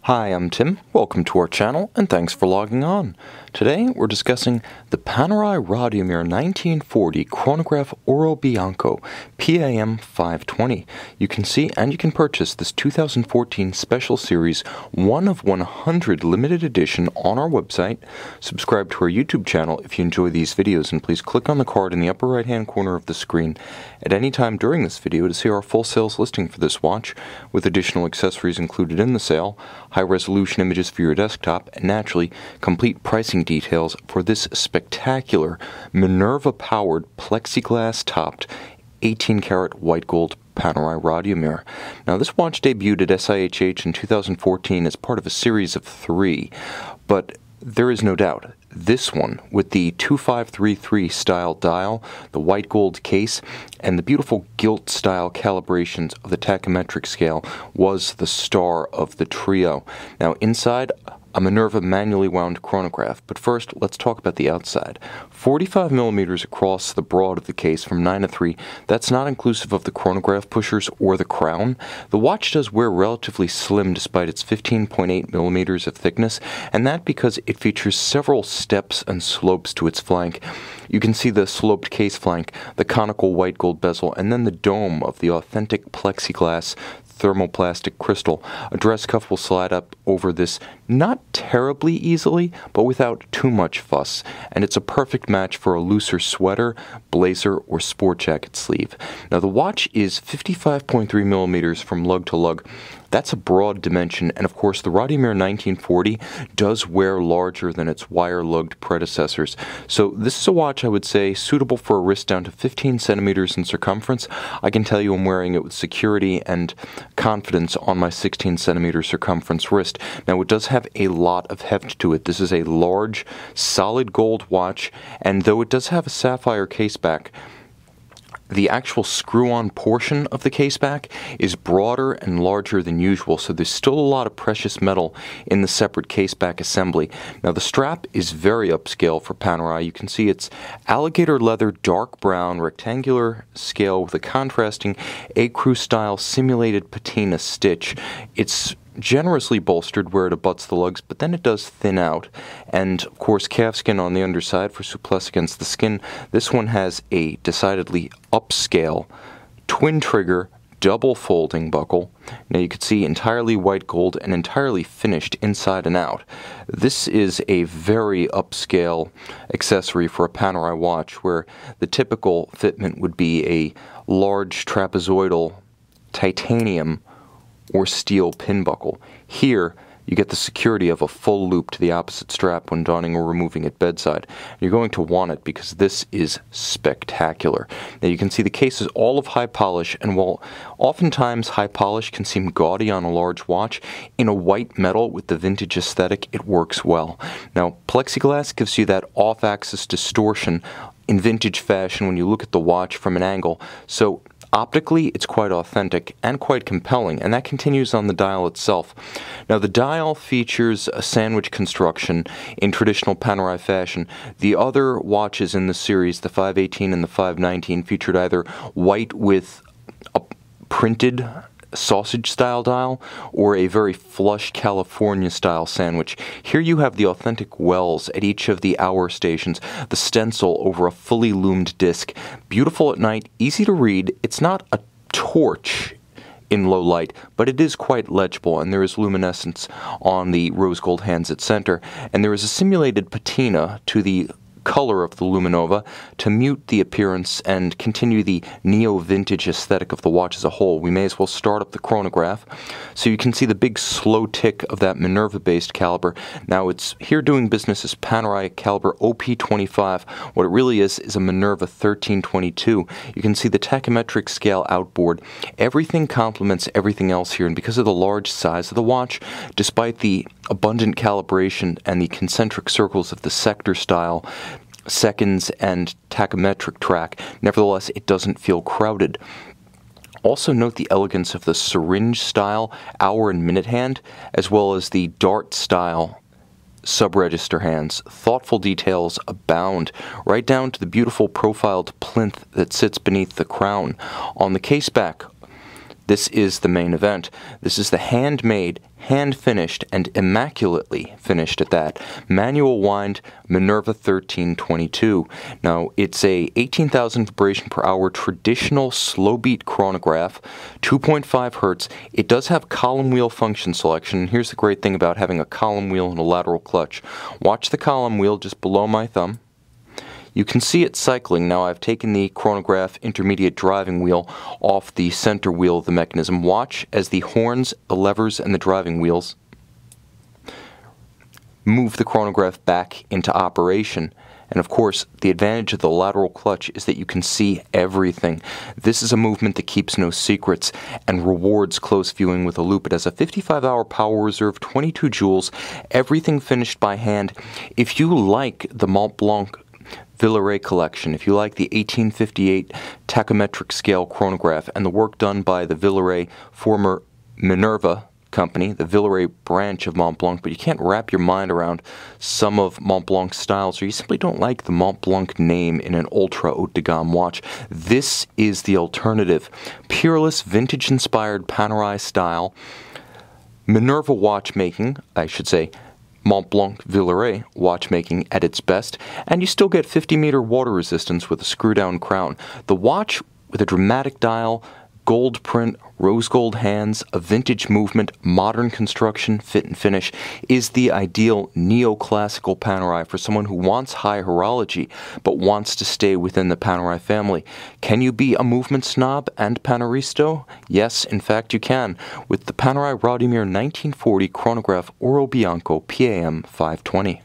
Hi, I'm Tim. Welcome to our channel, and thanks for logging on. Today, we're discussing the Panerai Radiomir 1940 Chronograph Oro Bianco PAM 520. You can see and you can purchase this 2014 Special Series 1 of 100 limited edition on our website. Subscribe to our YouTube channel if you enjoy these videos, and please click on the card in the upper right-hand corner of the screen at any time during this video to see our full sales listing for this watch, with additional accessories included in the sale, high-resolution images for your desktop, and naturally, complete pricing details for this spectacular Minerva-powered plexiglass-topped 18-karat white gold Panerai Radiomir. Now, this watch debuted at SIHH in 2014 as part of a series of 3, but there is no doubt this one, with the 2533 style dial, the white gold case, and the beautiful gilt style calibrations of the tachometric scale, was the star of the trio. Now, inside, a Minerva manually wound chronograph, but first let's talk about the outside. 45 millimeters across the broad of the case from 9 to 3, that's not inclusive of the chronograph pushers or the crown. The watch does wear relatively slim despite its 15.8 millimeters of thickness, and that because it features several steps and slopes to its flank. You can see the sloped case flank, the conical white gold bezel, and then the dome of the authentic plexiglass thermoplastic crystal. A dress cuff will slide up over this not terribly easily, but without too much fuss, and it's a perfect match for a looser sweater, blazer, or sport jacket sleeve. Now, the watch is 55.3 millimeters from lug to lug. That's a broad dimension, and of course the Radiomir 1940 does wear larger than its wire-lugged predecessors. So this is a watch, I would say, suitable for a wrist down to 15 centimeters in circumference. I can tell you I'm wearing it with security and confidence on my 16 centimeter circumference wrist. Now, it does have a lot of heft to it. This is a large, solid gold watch, and though it does have a sapphire caseback, the actual screw-on portion of the caseback is broader and larger than usual, so there's still a lot of precious metal in the separate caseback assembly. Now, the strap is very upscale for Panerai. You can see it's alligator leather, dark brown, rectangular scale with a contrasting ecru-style simulated patina stitch. It's generously bolstered where it abuts the lugs, but then it does thin out, and of course calfskin on the underside for souplesse against the skin. This one has a decidedly upscale twin trigger double folding buckle. Now, you can see entirely white gold and entirely finished inside and out. This is a very upscale accessory for a Panerai watch, where the typical fitment would be a large trapezoidal titanium or steel pin buckle. Here, you get the security of a full loop to the opposite strap when donning or removing at bedside. You're going to want it because this is spectacular. Now, you can see the case is all of high polish, and while oftentimes high polish can seem gaudy on a large watch, in a white metal with the vintage aesthetic, it works well. Now, plexiglass gives you that off-axis distortion in vintage fashion when you look at the watch from an angle, so optically, it's quite authentic and quite compelling, and that continues on the dial itself. Now, the dial features a sandwich construction in traditional Panerai fashion. The other watches in the series, the 518 and the 519, featured either white with a printed sausage-style dial or a very flush California-style sandwich. Here you have the authentic wells at each of the hour stations, the stencil over a fully loomed disc. Beautiful at night, easy to read. It's not a torch in low light, but it is quite legible, and there is luminescence on the rose gold hands at center, and there is a simulated patina to the color of the Luminova to mute the appearance and continue the neo-vintage aesthetic of the watch as a whole. We may as well start up the chronograph so you can see the big slow tick of that Minerva-based caliber. Now, it's here doing business as Panerai caliber OP25. What it really is a Minerva 1322. You can see the tachometric scale outboard. Everything complements everything else here, and because of the large size of the watch, despite the abundant calibration and the concentric circles of the sector style seconds and tachometric track, nevertheless, it doesn't feel crowded. Also note the elegance of the syringe-style hour and minute hand, as well as the dart-style sub-register hands. Thoughtful details abound, right down to the beautiful profiled plinth that sits beneath the crown. On the caseback, This is the main event. This is the handmade, hand-finished, and immaculately finished at that, manual wind Minerva 1322. Now, it's a 18,000 vibration per hour traditional slow beat chronograph, 2.5 hertz. It does have column wheel function selection. Here's the great thing about having a column wheel and a lateral clutch. Watch the column wheel just below my thumb. You can see it cycling. Now I've taken the chronograph intermediate driving wheel off the center wheel of the mechanism. Watch as the horns, the levers, and the driving wheels move the chronograph back into operation. And of course, the advantage of the lateral clutch is that you can see everything. This is a movement that keeps no secrets and rewards close viewing with a loop. It has a 55-hour power reserve, 22 joules, everything finished by hand. If you like the Mont Blanc Villeray collection, if you like the 1858 tachometric scale chronograph and the work done by the Villeray former Minerva company, the Villeray branch of Mont Blanc, but you can't wrap your mind around some of Mont Blanc's styles, or you simply don't like the Mont Blanc name in an ultra haute de gamme watch, this is the alternative. Peerless, vintage-inspired Panerai style, Minerva watchmaking, I should say, Mont Blanc Villeray watchmaking at its best, and you still get 50-meter water resistance with a screw-down crown. The watch with a dramatic dial, gold print, rose gold hands, a vintage movement, modern construction, fit and finish, is the ideal neoclassical Panerai for someone who wants high horology but wants to stay within the Panerai family. Can you be a movement snob and Paneristo? Yes, in fact you can, with the Panerai Radiomir 1940 Chronograph Oro Bianco PAM 520.